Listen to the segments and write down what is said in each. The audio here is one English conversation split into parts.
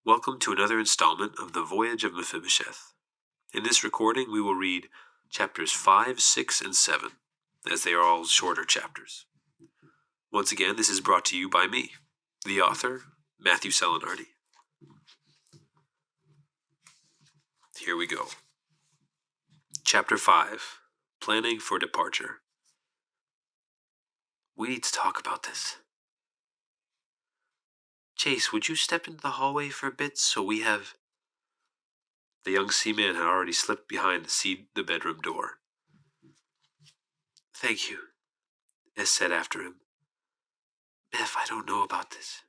Welcome to another installment of the Voyage of Mephibosheth. In this recording, we will read chapters 5, 6, and 7, as they are all shorter chapters. Once again, this is brought to you by me, the author, Matthew Salinardi. Here we go. Chapter 5, Planning for Departure. We need to talk about this. Chase, would you step into the hallway for a bit so we have... The young seaman had already slipped behind the bedroom door. Thank you, S said after him. Meph, I don't know about this.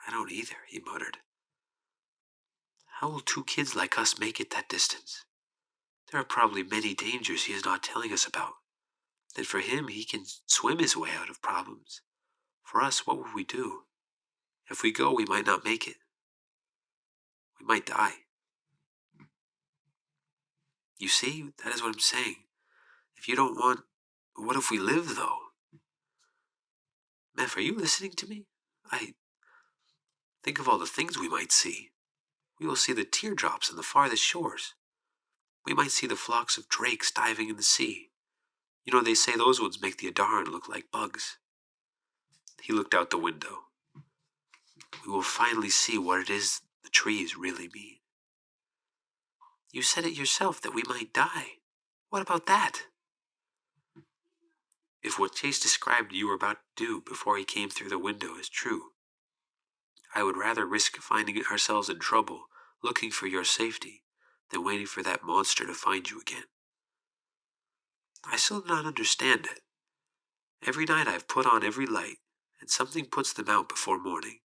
I don't either, he muttered. How will two kids like us make it that distance? There are probably many dangers he is not telling us about. And for him, he can swim his way out of problems. For us, what will we do? If we go, we might not make it. We might die. You see, that is what I'm saying. If you don't want... What if we live, though? Meph, are you listening to me? Think of all the things we might see. We will see the teardrops on the farthest shores. We might see the flocks of drakes diving in the sea. You know, they say those ones make the Adaran look like bugs. He looked out the window. We will finally see what it is the trees really mean. You said it yourself that we might die. What about that? If what Chase described you were about to do before he came through the window is true, I would rather risk finding ourselves in trouble looking for your safety than waiting for that monster to find you again. I still do not understand it. Every night I've put on every light, and something puts them out before morning.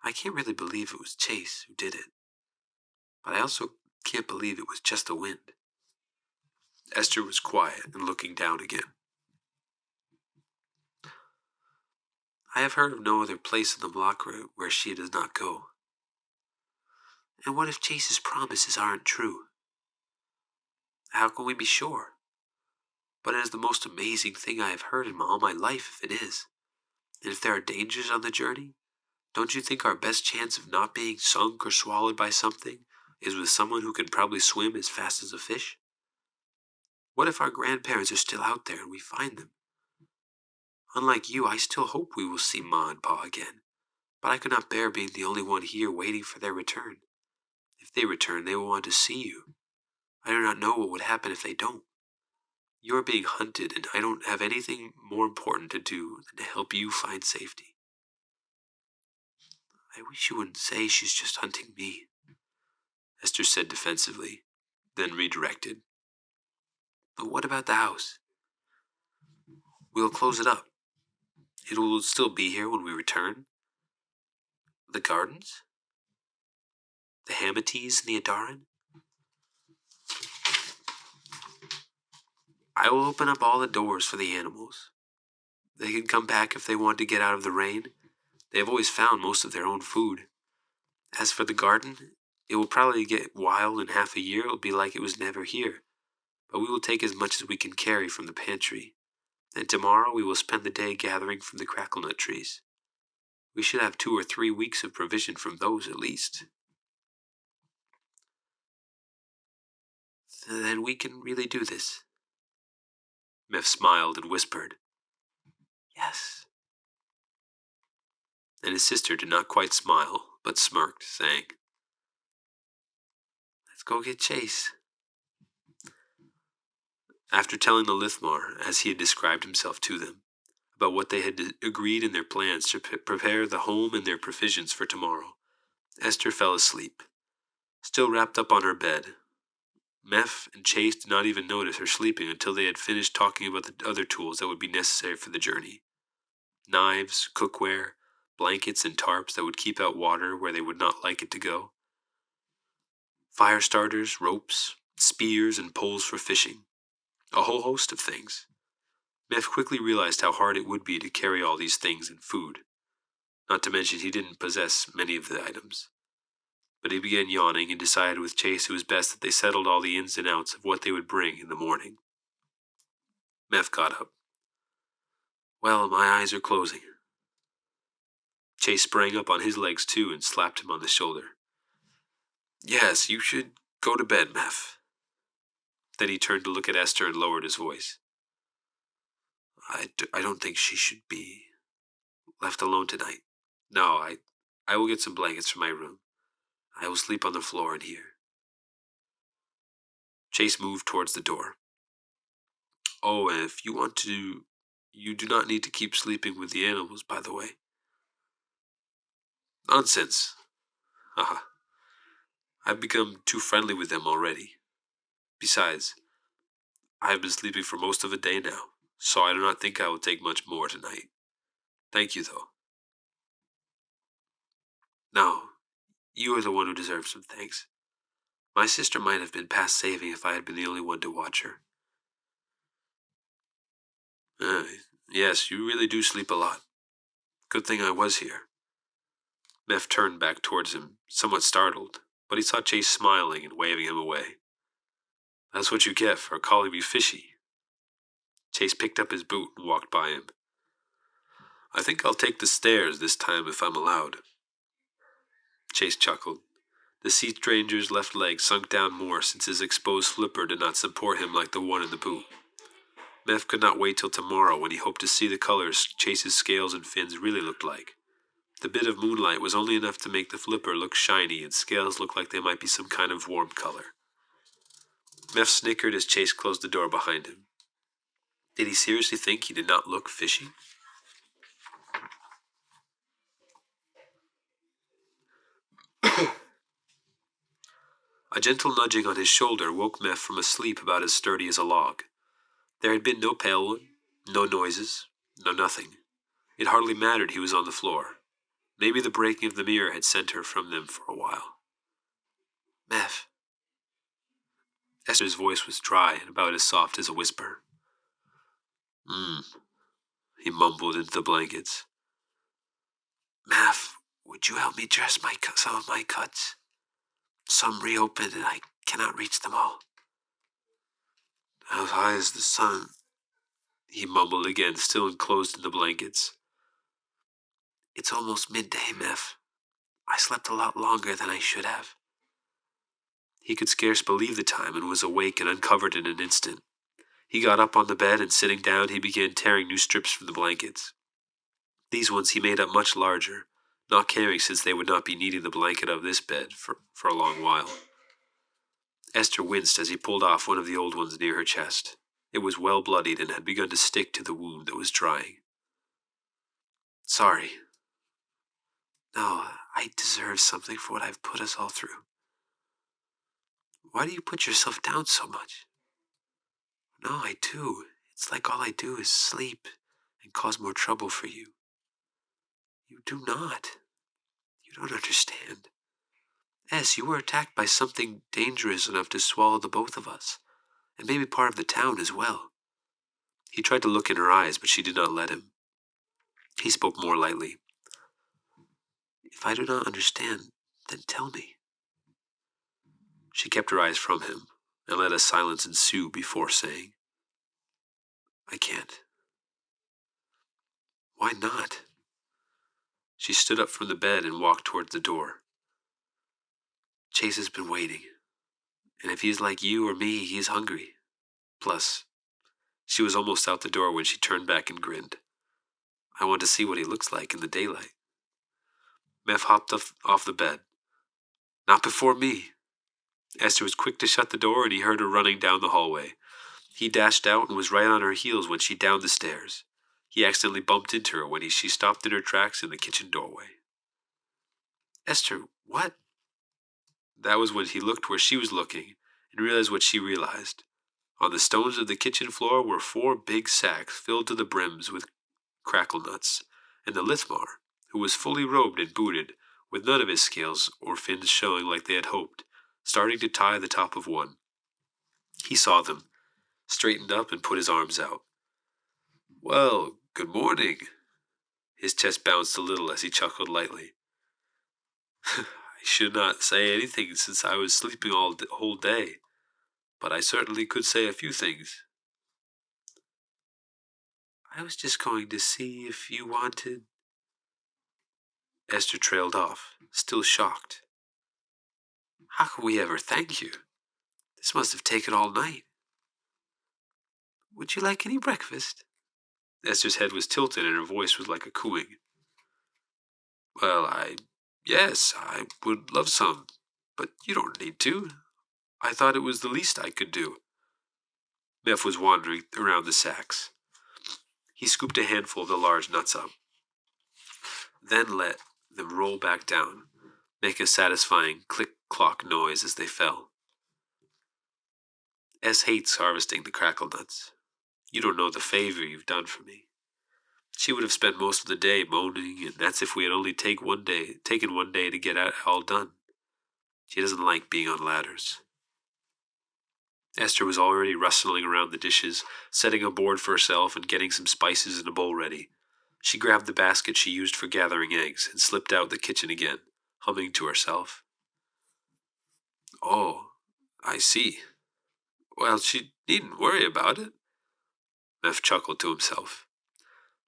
I can't really believe it was Chase who did it, but I also can't believe it was just the wind. Esther was quiet and looking down again. I have heard of no other place in the Malacra where she does not go. And what if Chase's promises aren't true? How can we be sure? But it is the most amazing thing I have heard in all my life if it is. And if there are dangers on the journey, don't you think our best chance of not being sunk or swallowed by something is with someone who can probably swim as fast as a fish? What if our grandparents are still out there and we find them? Unlike you, I still hope we will see Ma and Pa again, but I could not bear being the only one here waiting for their return. If they return, they will want to see you. I do not know what would happen if they don't. You are being hunted, and I don't have anything more important to do than to help you find safety. I wish you wouldn't say she's just hunting me, Esther said defensively, then redirected. But what about the house? We'll close it up. It will still be here when we return. The gardens? The Hamates and the Adaran? I will open up all the doors for the animals. They can come back if they want to get out of the rain. They have always found most of their own food. As for the garden, it will probably get wild in half a year. It will be like it was never here. But we will take as much as we can carry from the pantry. And tomorrow we will spend the day gathering from the cracklenut trees. We should have 2 or 3 weeks of provision from those at least. Then we can really do this. Meph smiled and whispered, Yes. And his sister did not quite smile, but smirked, saying, Let's go get Chase. After telling the Lithmar, as he had described himself to them, about what they had agreed in their plans to prepare the home and their provisions for tomorrow, Esther fell asleep, still wrapped up on her bed. Meph and Chase did not even notice her sleeping until they had finished talking about the other tools that would be necessary for the journey. Knives, cookware, blankets, and tarps that would keep out water where they would not like it to go. Fire starters, ropes, spears, and poles for fishing. A whole host of things. Meph quickly realized how hard it would be to carry all these things and food. Not to mention he didn't possess many of the items. But he began yawning and decided with Chase it was best that they settled all the ins and outs of what they would bring in the morning. Meph got up. Well, my eyes are closing. Chase sprang up on his legs too and slapped him on the shoulder. Yes, you should go to bed, Meph. Then he turned to look at Esther and lowered his voice. I don't think she should be left alone tonight. No, I will get some blankets from my room. I will sleep on the floor in here. Chase moved towards the door. Oh, and if you want to, you do not need to keep sleeping with the animals, by the way. Nonsense. Haha. I've become too friendly with them already. Besides, I have been sleeping for most of the day now, so I do not think I will take much more tonight. Thank you, though. No, you are the one who deserves some thanks. My sister might have been past saving if I had been the only one to watch her. Uh, yes, you really do sleep a lot. Good thing I was here. Meph turned back towards him, somewhat startled, but he saw Chase smiling and waving him away. That's what you get for calling me fishy. Chase picked up his boot and walked by him. I think I'll take the stairs this time if I'm allowed. Chase chuckled. The sea stranger's left leg sunk down more since his exposed flipper did not support him like the one in the boot. Meph could not wait till tomorrow when he hoped to see the colors Chase's scales and fins really looked like. The bit of moonlight was only enough to make the flipper look shiny and scales look like they might be some kind of warm color. Meph snickered as Chase closed the door behind him. Did he seriously think he did not look fishy? A gentle nudging on his shoulder woke Meph from a sleep about as sturdy as a log. There had been no pale one, no noises, no nothing. It hardly mattered he was on the floor. Maybe the breaking of the mirror had sent her from them for a while. Meph. Esther's voice was dry and about as soft as a whisper. He mumbled into the blankets. Meph, would you help me dress some of my cuts? Some reopened and I cannot reach them all. As high as the sun, he mumbled again, still enclosed in the blankets. It's almost midday, Meph. I slept a lot longer than I should have. He could scarce believe the time and was awake and uncovered in an instant. He got up on the bed and sitting down he began tearing new strips from the blankets. These ones he made up much larger, not caring since they would not be needing the blanket of this bed for a long while. Esther winced as he pulled off one of the old ones near her chest. It was well bloodied and had begun to stick to the wound that was drying. Sorry. No, I deserve something for what I've put us all through. Why do you put yourself down so much? No, I do. It's like all I do is sleep and cause more trouble for you. You do not. You don't understand. Yes, you were attacked by something dangerous enough to swallow the both of us, and maybe part of the town as well. He tried to look in her eyes, but she did not let him. He spoke more lightly. If I do not understand, then tell me. She kept her eyes from him, and let a silence ensue before saying, I can't. Why not? She stood up from the bed and walked towards the door. Chase has been waiting, and if he is like you or me, he is hungry. Plus, she was almost out the door when she turned back and grinned. I want to see what he looks like in the daylight. Meph hopped off the bed. Not before me. Esther was quick to shut the door, and he heard her running down the hallway. He dashed out and was right on her heels when she downed the stairs. He accidentally bumped into her when she stopped in her tracks in the kitchen doorway. Esther, what? That was when he looked where she was looking and realized what she realized. On the stones of the kitchen floor were 4 big sacks filled to the brims with crackle nuts, and the Lithmar, who was fully robed and booted, with none of his scales or fins showing like they had hoped, starting to tie the top of one. He saw them, straightened up and put his arms out. Well, good morning. His chest bounced a little as he chuckled lightly. I should not say anything since I was sleeping all the whole day, but I certainly could say a few things. I was just going to see if you wanted... Esther trailed off, still shocked. How could we ever thank you? This must have taken all night. Would you like any breakfast? Esther's head was tilted and her voice was like a cooing. Well, yes, I would love some, but you don't need to. I thought it was the least I could do. Meph was wandering around the sacks. He scooped a handful of the large nuts up, then let them roll back down, make a satisfying click-clock noise as they fell. S hates harvesting the crackle nuts. You don't know the favor you've done for me. She would have spent most of the day moaning, and that's if we had only taken one day to get it all done. She doesn't like being on ladders. Esther was already rustling around the dishes, setting a board for herself and getting some spices in a bowl ready. She grabbed the basket she used for gathering eggs and slipped out the kitchen again, humming to herself. Oh, I see. Well, she needn't worry about it. Meph chuckled to himself.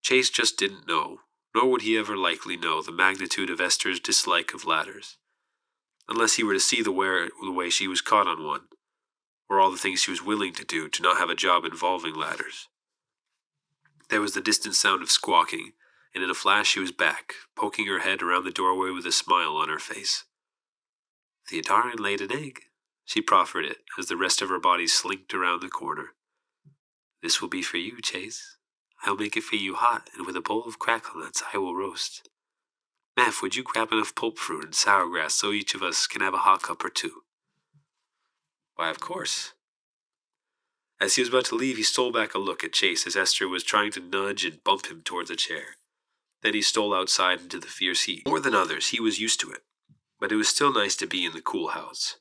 Chase just didn't know, nor would he ever likely know, the magnitude of Esther's dislike of ladders, unless he were to see the way she was caught on one, or all the things she was willing to do to not have a job involving ladders. There was the distant sound of squawking, and in a flash she was back, poking her head around the doorway with a smile on her face. Theodorin laid an egg. She proffered it as the rest of her body slinked around the corner. This will be for you, Chase. I'll make it for you hot, and with a bowl of crackle nuts I will roast. Meph, would you grab enough pulp fruit and sour grass so each of us can have a hot cup or two? Why, of course. As he was about to leave, he stole back a look at Chase as Esther was trying to nudge and bump him towards a chair. Then he stole outside into the fierce heat. More than others, he was used to it, but it was still nice to be in the cool house.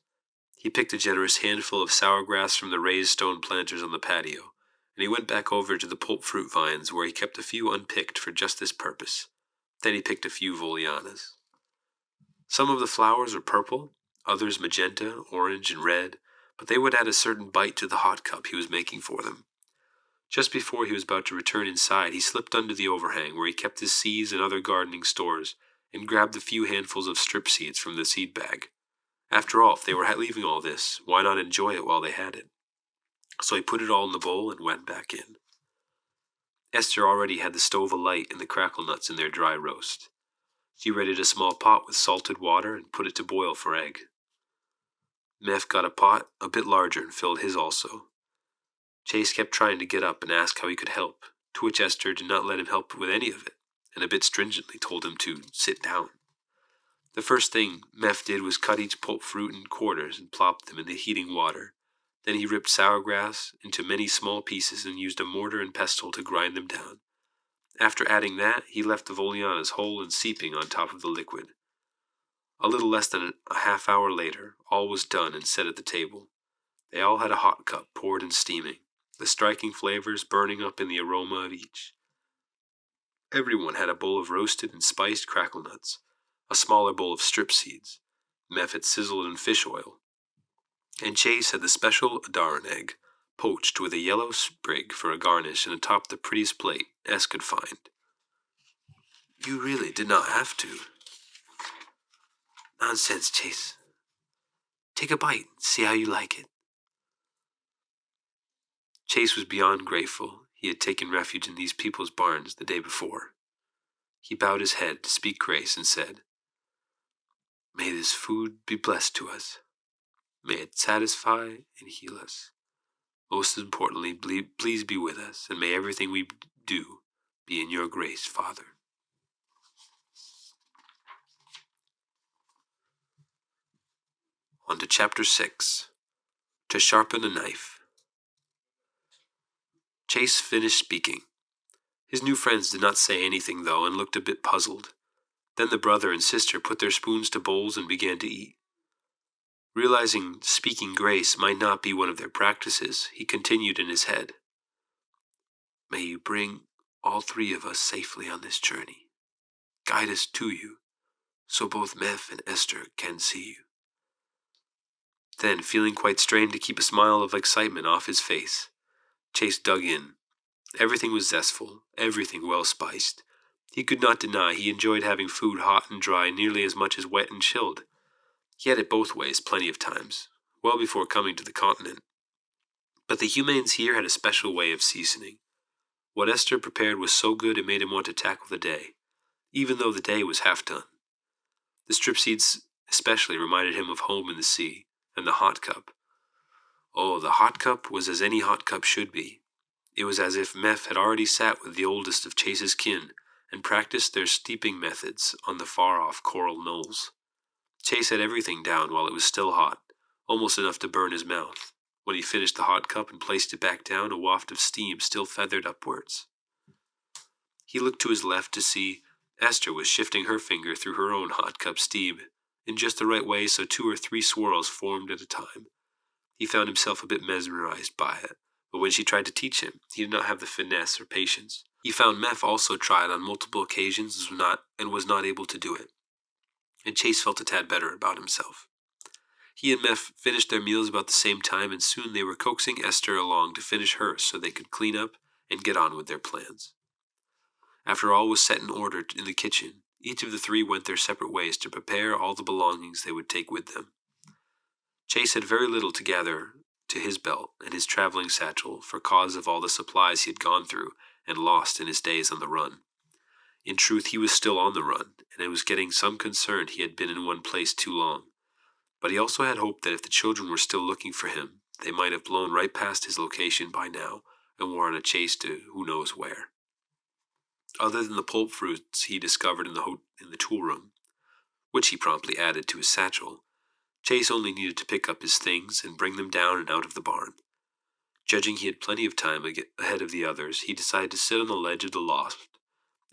He picked a generous handful of sour grass from the raised stone planters on the patio, and he went back over to the pulp fruit vines where he kept a few unpicked for just this purpose. Then he picked a few Volianas. Some of the flowers were purple, others magenta, orange, and red, but they would add a certain bite to the hot cup he was making for them. Just before he was about to return inside, he slipped under the overhang where he kept his seeds and other gardening stores, and grabbed the few handfuls of strip seeds from the seed bag. After all, if they were leaving all this, why not enjoy it while they had it? So he put it all in the bowl and went back in. Esther already had the stove alight and the crackle nuts in their dry roast. She readied a small pot with salted water and put it to boil for egg. Meph got a pot a bit larger and filled his also. Chase kept trying to get up and ask how he could help, to which Esther did not let him help with any of it, and a bit stringently told him to sit down. The first thing Meph did was cut each pulp fruit in quarters and plopped them in the heating water. Then he ripped sour grass into many small pieces and used a mortar and pestle to grind them down. After adding that, he left the Volianas whole and seeping on top of the liquid. A little less than a half hour later, all was done and set at the table. They all had a hot cup poured and steaming, the striking flavors burning up in the aroma of each. Everyone had a bowl of roasted and spiced crackle nuts, a smaller bowl of strip seeds. Meph had sizzled in fish oil, and Chase had the special Adaran egg, poached with a yellow sprig for a garnish and atop the prettiest plate S could find. You really did not have to. Nonsense, Chase. Take a bite and see how you like it. Chase was beyond grateful he had taken refuge in these people's barns the day before. He bowed his head to speak grace and said, May this food be blessed to us. May it satisfy and heal us. Most importantly, please be with us, and may everything we do be in your grace, Father. On to Chapter 6. To Sharpen a Knife. Chase finished speaking. His new friends did not say anything, though, and looked a bit puzzled. Then the brother and sister put their spoons to bowls and began to eat. Realizing speaking grace might not be one of their practices, he continued in his head. May you bring all three of us safely on this journey. Guide us to you, so both Meph and Esther can see you. Then, feeling quite strained to keep a smile of excitement off his face, Chase dug in. Everything was zestful, everything well spiced. He could not deny he enjoyed having food hot and dry nearly as much as wet and chilled. He had it both ways plenty of times, well before coming to the continent. But the humans here had a special way of seasoning. What Esther prepared was so good it made him want to tackle the day, even though the day was half done. The strip seeds especially reminded him of home in the sea, and the hot cup. Oh, the hot cup was as any hot cup should be. It was as if Meph had already sat with the oldest of Chase's kin and practiced their steeping methods on the far-off coral knolls. Chase had everything down while it was still hot, almost enough to burn his mouth. When he finished the hot cup and placed it back down, a waft of steam still feathered upwards. He looked to his left to see Esther was shifting her finger through her own hot cup steam, in just the right way so 2 or 3 swirls formed at a time. He found himself a bit mesmerized by it, but when she tried to teach him, he did not have the finesse or patience. He found Meph also tried on multiple occasions and was not able to do it, and Chase felt a tad better about himself. He and Meph finished their meals about the same time, and soon they were coaxing Esther along to finish hers so they could clean up and get on with their plans. After all was set in order in the kitchen, each of the 3 went their separate ways to prepare all the belongings they would take with them. Chase had very little to gather to his belt and his traveling satchel for cause of all the supplies he had gone through and lost in his days on the run. In truth, he was still on the run, and it was getting some concern he had been in one place too long. But he also had hope that if the children were still looking for him, they might have blown right past his location by now and were on a chase to who knows where. Other than the pulp fruits he discovered in the tool room, which he promptly added to his satchel, Chase only needed to pick up his things and bring them down and out of the barn. Judging he had plenty of time ahead of the others, he decided to sit on the ledge of the loft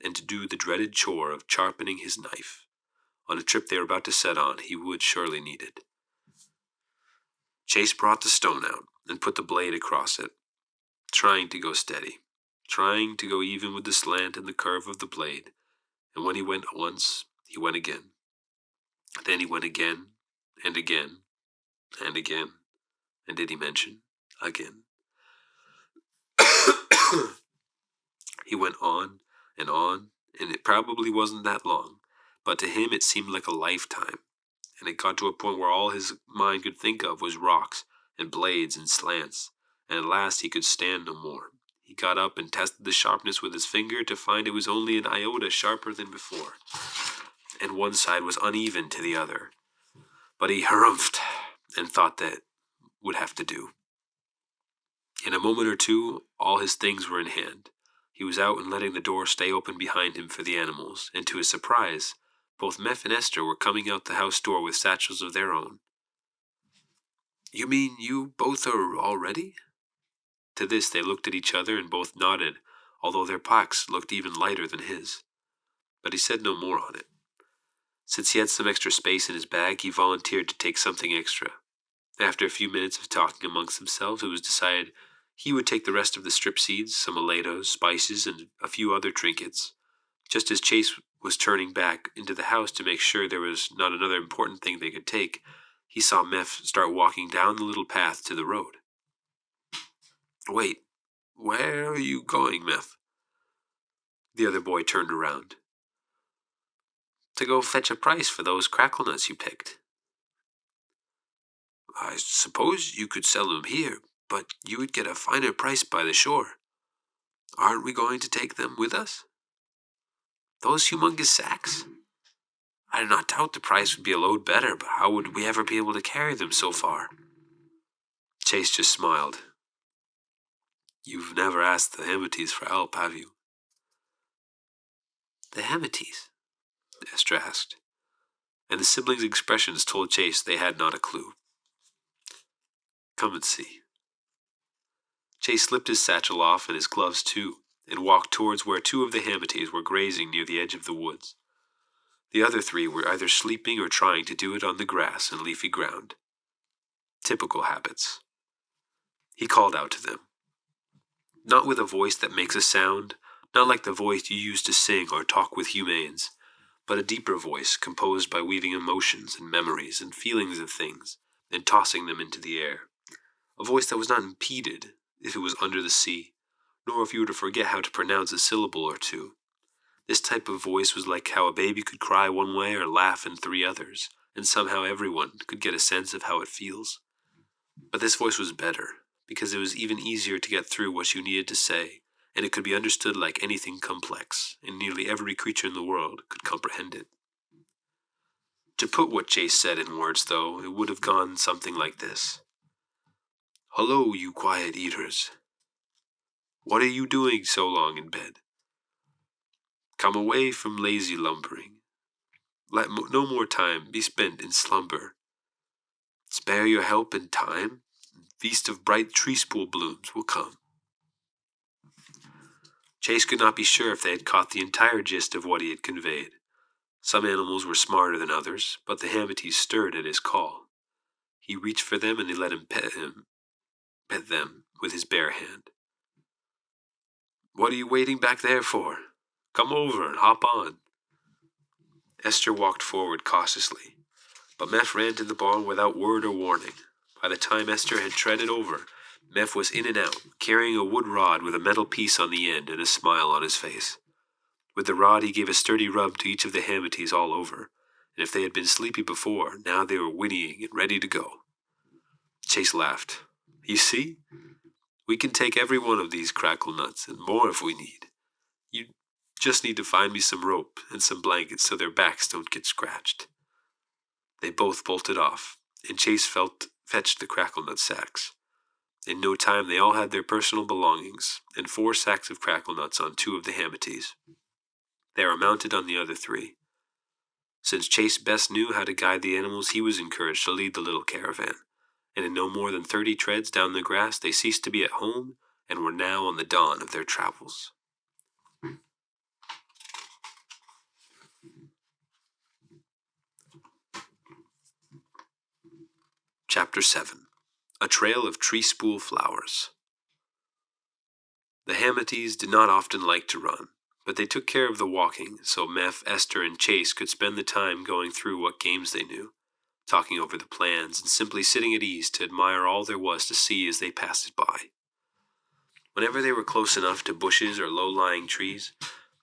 and to do the dreaded chore of sharpening his knife. On a trip they were about to set on, he would surely need it. Chase brought the stone out and put the blade across it, trying to go steady, trying to go even with the slant and the curve of the blade, and when he went once, he went again. Then he went again, and again, and again, and did he mention again? He went on, and it probably wasn't that long, but to him it seemed like a lifetime, and it got to a point where all his mind could think of was rocks and blades and slants, and at last he could stand no more. He got up and tested the sharpness with his finger to find it was only an iota sharper than before, and one side was uneven to the other. But he harumphed and thought that would have to do. In a moment or two, all his things were in hand. He was out and letting the door stay open behind him for the animals, and to his surprise, both Meph and Esther were coming out the house door with satchels of their own. "You mean you both are all ready?" To this they looked at each other and both nodded, although their packs looked even lighter than his. But he said no more on it. Since he had some extra space in his bag, he volunteered to take something extra. After a few minutes of talking amongst themselves, it was decided he would take the rest of the strip seeds, some aletos, spices, and a few other trinkets. Just as Chase was turning back into the house to make sure there was not another important thing they could take, he saw Meph start walking down the little path to the road. "Wait, where are you going, Meph?" The other boy turned around. "To go fetch a price for those crackle nuts you picked." "I suppose you could sell them here, but you would get a finer price by the shore. Aren't we going to take them with us?" "Those humongous sacks? I do not doubt the price would be a load better, but how would we ever be able to carry them so far?" Chase just smiled. "You've never asked the Hamites for help, have you?" "The Hamites?" Esther asked, and the siblings' expressions told Chase they had not a clue. "Come and see." Chase slipped his satchel off and his gloves too, and walked towards where 2 of the Hamites were grazing near the edge of the woods. The other 3 were either sleeping or trying to do it on the grass and leafy ground. Typical habits. He called out to them. Not with a voice that makes a sound, not like the voice you use to sing or talk with humans, but a deeper voice composed by weaving emotions and memories and feelings of things and tossing them into the air. A voice that was not impeded if it was under the sea, nor if you were to forget how to pronounce a syllable or two. This type of voice was like how a baby could cry one way or laugh in three others, and somehow everyone could get a sense of how it feels. But this voice was better, because it was even easier to get through what you needed to say, and it could be understood like anything complex, and nearly every creature in the world could comprehend it. To put what Chase said in words, though, it would have gone something like this. "Hello, you quiet eaters. What are you doing so long in bed? Come away from lazy lumbering. Let no more time be spent in slumber. Spare your help in time, and feast of bright tree spool blooms will come." Chase could not be sure if they had caught the entire gist of what he had conveyed. Some animals were smarter than others, but the Hamites stirred at his call. He reached for them and they let him pet them with his bare hand. "What are you waiting back there for? Come over and hop on." Esther walked forward cautiously, but Meph ran to the barn without word or warning. By the time Esther had treaded over, Meph was in and out, carrying a wood rod with a metal piece on the end and a smile on his face. With the rod he gave a sturdy rub to each of the Hamites all over, and if they had been sleepy before, now they were whinnying and ready to go. Chase laughed. "You see? We can take every one of these crackle nuts, and more if we need. You just need to find me some rope and some blankets so their backs don't get scratched." They both bolted off, and Chase fetched the crackle nut sacks. In no time they all had their personal belongings, and 4 sacks of crackle nuts on 2 of the Hamites. They were mounted on the other 3. Since Chase best knew how to guide the animals, he was encouraged to lead the little caravan, and in no more than 30 treads down the grass they ceased to be at home and were now on the dawn of their travels. Chapter 7. A Trail of Tree Spool Flowers. The Hamites did not often like to run, but they took care of the walking, so Meph, Esther, and Chase could spend the time going through what games they knew, talking over the plans, and simply sitting at ease to admire all there was to see as they passed it by. Whenever they were close enough to bushes or low-lying trees,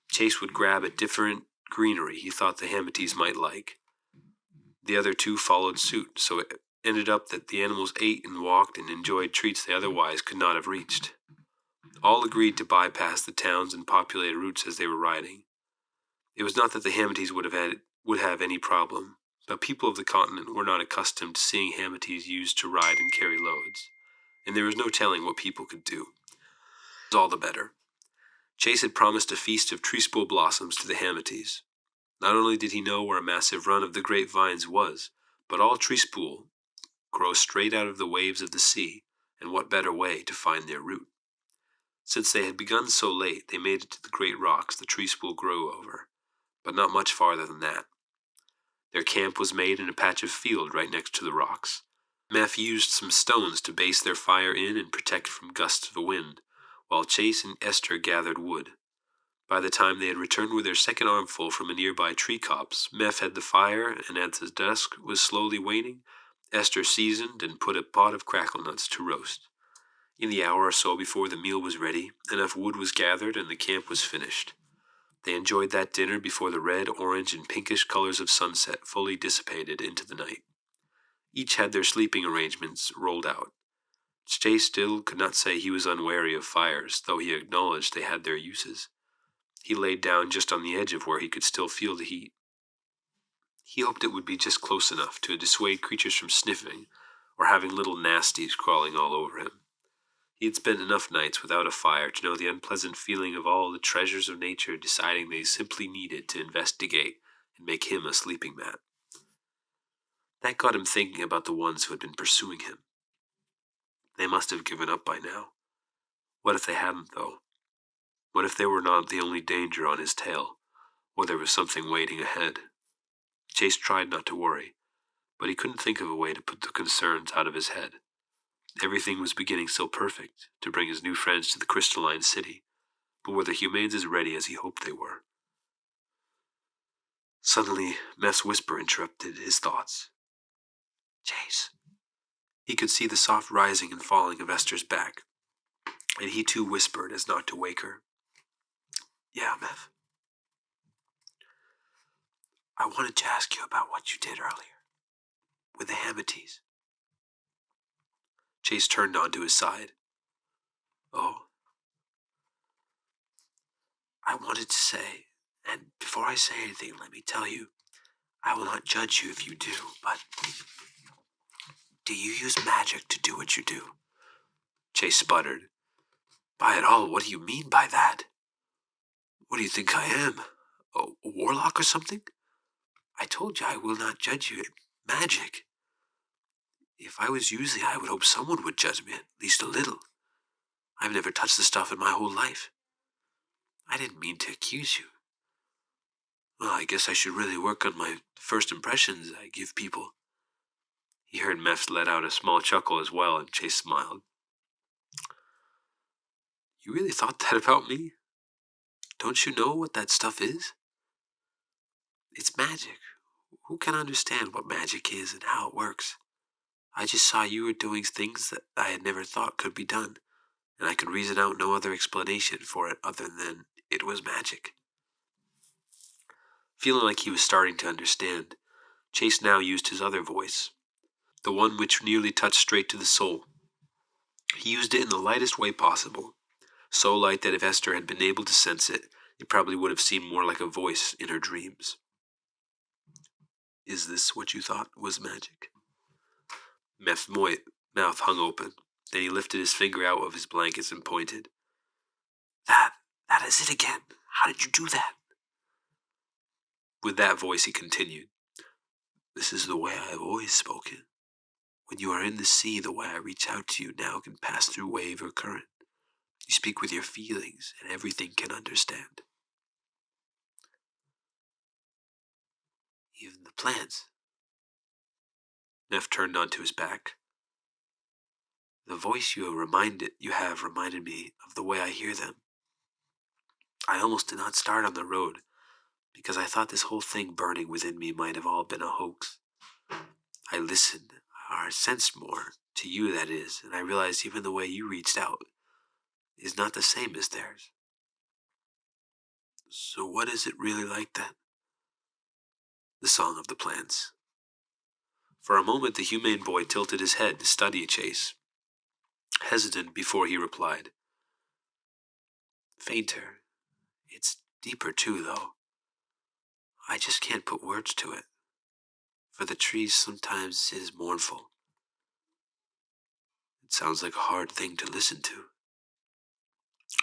Chase would grab a different greenery he thought the Hamites might like. The other 2 followed suit, so it ended up that the animals ate and walked and enjoyed treats they otherwise could not have reached. All agreed to bypass the towns and populated routes as they were riding. It was not that the Hamites would have any problem, but people of the continent were not accustomed to seeing Hamites used to ride and carry loads, and there was no telling what people could do. It was all the better. Chase had promised a feast of tree spool blossoms to the Hamites. Not only did he know where a massive run of the grapevines was, but all tree spool grows straight out of the waves of the sea, and what better way to find their root? Since they had begun so late, they made it to the great rocks the tree spool grew over, but not much farther than that. Their camp was made in a patch of field right next to the rocks. Meph used some stones to base their fire in and protect from gusts of wind, while Chase and Esther gathered wood. By the time they had returned with their second armful from a nearby tree copse, Meph had the fire, and as the dusk was slowly waning, Esther seasoned and put a pot of crackle nuts to roast. In the hour or so before the meal was ready, enough wood was gathered and the camp was finished. They enjoyed that dinner before the red, orange, and pinkish colors of sunset fully dissipated into the night. Each had their sleeping arrangements rolled out. Chase still could not say he was unwary of fires, though he acknowledged they had their uses. He laid down just on the edge of where he could still feel the heat. He hoped it would be just close enough to dissuade creatures from sniffing or having little nasties crawling all over him. He had spent enough nights without a fire to know the unpleasant feeling of all the treasures of nature deciding they simply needed to investigate and make him a sleeping mat. That got him thinking about the ones who had been pursuing him. They must have given up by now. What if they hadn't, though? What if they were not the only danger on his tail, or there was something waiting ahead? Chase tried not to worry, but he couldn't think of a way to put the concerns out of his head. Everything was beginning so perfect to bring his new friends to the crystalline city, but were the humans as ready as he hoped they were? Suddenly, Meph's whisper interrupted his thoughts. "Chase." He could see the soft rising and falling of Esther's back, and he too whispered as not to wake her. "Yeah, Meph." I wanted to ask you about what you did earlier with the Hamites. Chase turned onto his side. Oh, I wanted to say, and before I say anything, let me tell you, I will not judge you if you do, but do you use magic to do what you do? Chase sputtered. By it all, what do you mean by that? What do you think I am? A warlock or something? I told you I will not judge you. Magic. If I was using it, I would hope someone would judge me, at least a little. I've never touched the stuff in my whole life. I didn't mean to accuse you. Well, I guess I should really work on my first impressions I give people. He heard Meph let out a small chuckle as well, and Chase smiled. You really thought that about me? Don't you know what that stuff is? It's magic. Who can understand what magic is and how it works? I just saw you were doing things that I had never thought could be done, and I could reason out no other explanation for it other than it was magic. Feeling like he was starting to understand, Chase now used his other voice, the one which nearly touched straight to the soul. He used it in the lightest way possible, so light that if Esther had been able to sense it, it probably would have seemed more like a voice in her dreams. Is this what you thought was magic? Meph's mouth hung open. Then he lifted his finger out of his blankets and pointed. That is it again. How did you do that? With that voice he continued. This is the way I have always spoken. When you are in the sea, the way I reach out to you now can pass through wave or current. You speak with your feelings, and everything can understand. Even the plants. Neff turned onto his back. The voice you have reminded me of the way I hear them. I almost did not start on the road, because I thought this whole thing burning within me might have all been a hoax. I listened, or sensed more, to you that is, and I realized even the way you reached out is not the same as theirs. So what is it really like then? The song of the plants. For a moment the humane boy tilted his head to study Chase, hesitant before he replied. Fainter. It's deeper too, though. I just can't put words to it. For the trees sometimes it is mournful. It sounds like a hard thing to listen to.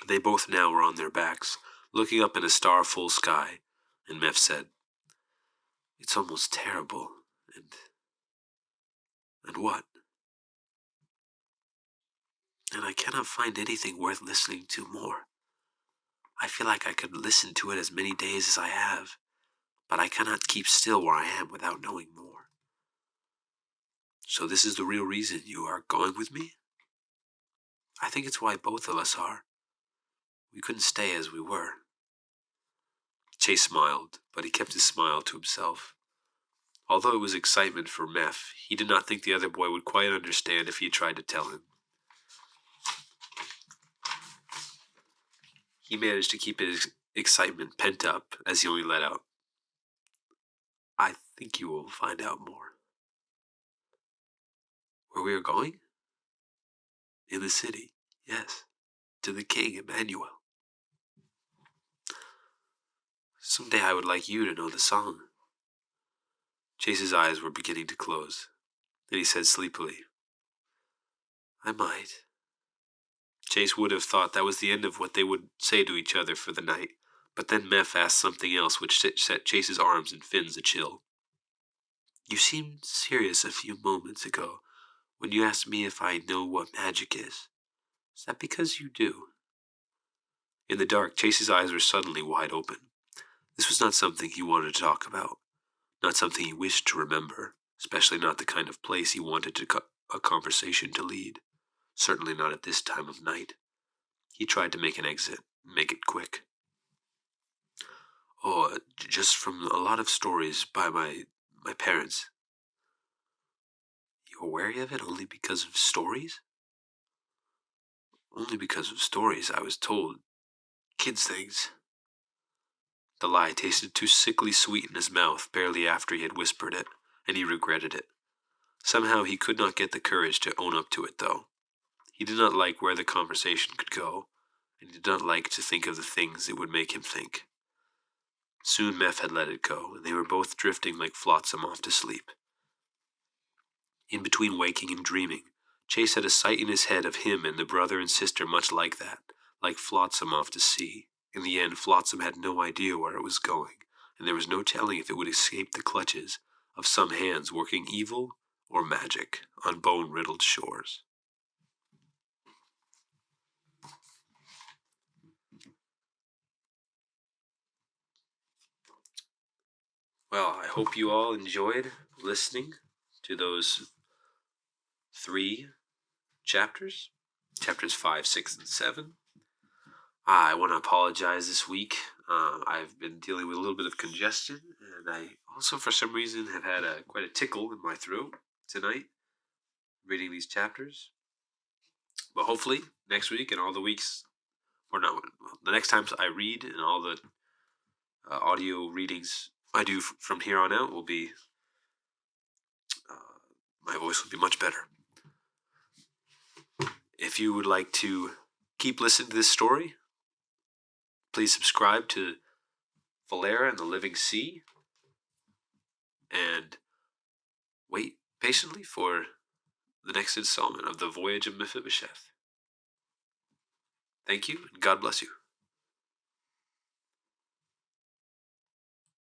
They both now were on their backs, looking up in a star-full sky, and Meph said, It's almost terrible, and what? And I cannot find anything worth listening to more. I feel like I could listen to it as many days as I have, but I cannot keep still where I am without knowing more. So this is the real reason you are going with me? I think it's why both of us are. We couldn't stay as we were. Chase smiled, but he kept his smile to himself. Although it was excitement for Meph, he did not think the other boy would quite understand if he tried to tell him. He managed to keep his excitement pent up as he only let out, I think you will find out more. Where we are going? In the city, yes, to the king, Emmanuel. Someday I would like you to know the song. Chase's eyes were beginning to close. Then he said sleepily, I might. Chase would have thought that was the end of what they would say to each other for the night, but then Meph asked something else which set Chase's arms and fins a chill. You seemed serious a few moments ago when you asked me if I know what magic is. Is that because you do? In the dark, Chase's eyes were suddenly wide open. This was not something he wanted to talk about, not something he wished to remember, especially not the kind of place he wanted a conversation to lead. Certainly not at this time of night. He tried to make an exit, make it quick. Oh, just from a lot of stories by my parents. You're wary of it only because of stories? Only because of stories I was told. Kids' things. The lie tasted too sickly sweet in his mouth barely after he had whispered it, and he regretted it. Somehow he could not get the courage to own up to it, though. He did not like where the conversation could go, and he did not like to think of the things it would make him think. Soon Meph had let it go, and they were both drifting like flotsam off to sleep. In between waking and dreaming, Chase had a sight in his head of him and the brother and sister much like that, like flotsam off to sea. In the end, flotsam had no idea where it was going, and there was no telling if it would escape the clutches of some hands working evil or magic on bone-riddled shores. Well, I hope you all enjoyed listening to those 3 chapters, chapters 5, 6, and 7. I want to apologize this week. I've been dealing with a little bit of congestion, and I also, for some reason, have had quite a tickle in my throat tonight reading these chapters. But hopefully, next week and all the weeks, or not, the next times I read and all the audio readings I do from here on out will be, my voice will be much better. If you would like to keep listening to this story, please subscribe to Falera and the Living Sea, and wait patiently for the next installment of the Voyage of Mephibosheth. Thank you, and God bless you.